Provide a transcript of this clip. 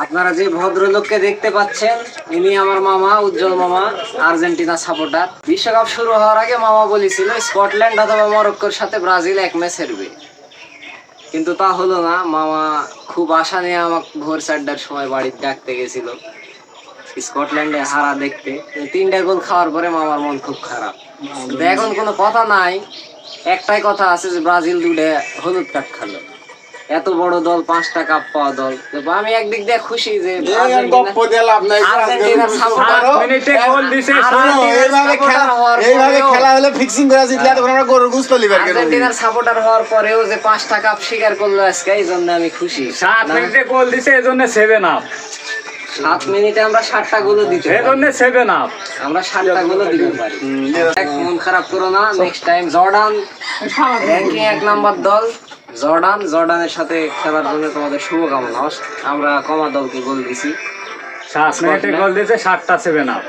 আপনারা যে ভদ্রলোককে দেখতে পাচ্ছেন ইনি আমার মামা, উজ্জ্বল মামা, আর্জেন্টিনা সাপোর্টার। বিশ্বকাপ শুরু হওয়ার আগে মামা বলেছিল স্কটল্যান্ড অথবা মরক্কোর সাথে ব্রাজিল এক ম্যাচ হেরবে, কিন্তু তা হলো না। মামা খুব আশা নিয়ে আমাকে ভোর 4টার সময় বাড়িতে ডাকতে গেছিল স্কটল্যান্ডে হারা দেখতে। 3টা গোল খাওয়ার পরে মামার মন খুব খারাপ। কিন্তু এখন কোনো কথা নাই, একটাই কথা আছে যে ব্রাজিল 2টা হলুদ কার্ড খেলো। এত বড় দল, 5টা কাপ পাওয়া দল। তো আমি একদিক দিয়ে খুশি যে আর্জেন্টিনার সাপোর্টার হওয়ার পরেও যে 5টা কাপ স্বীকার করলো আজকে, এই জন্য আমি খুশি। 7 মিনিটে গোল দিছে, এই জন্য 7 আপ। 7 মিনিটে আমরা 7টা গোল দিতে এই জন্য 7 আপ। আমরা 7টা গোল দিতে পারি। মন খারাপ করো না, next time Jordan ranking 1 number দল। জর্ডানের সাথে খেলার জন্য তোমাদের শুভকামনা। আমরা কমা দলকে গোল দিছি। 7 মিনিটে গোল দিছে, 7টা 7 আপ।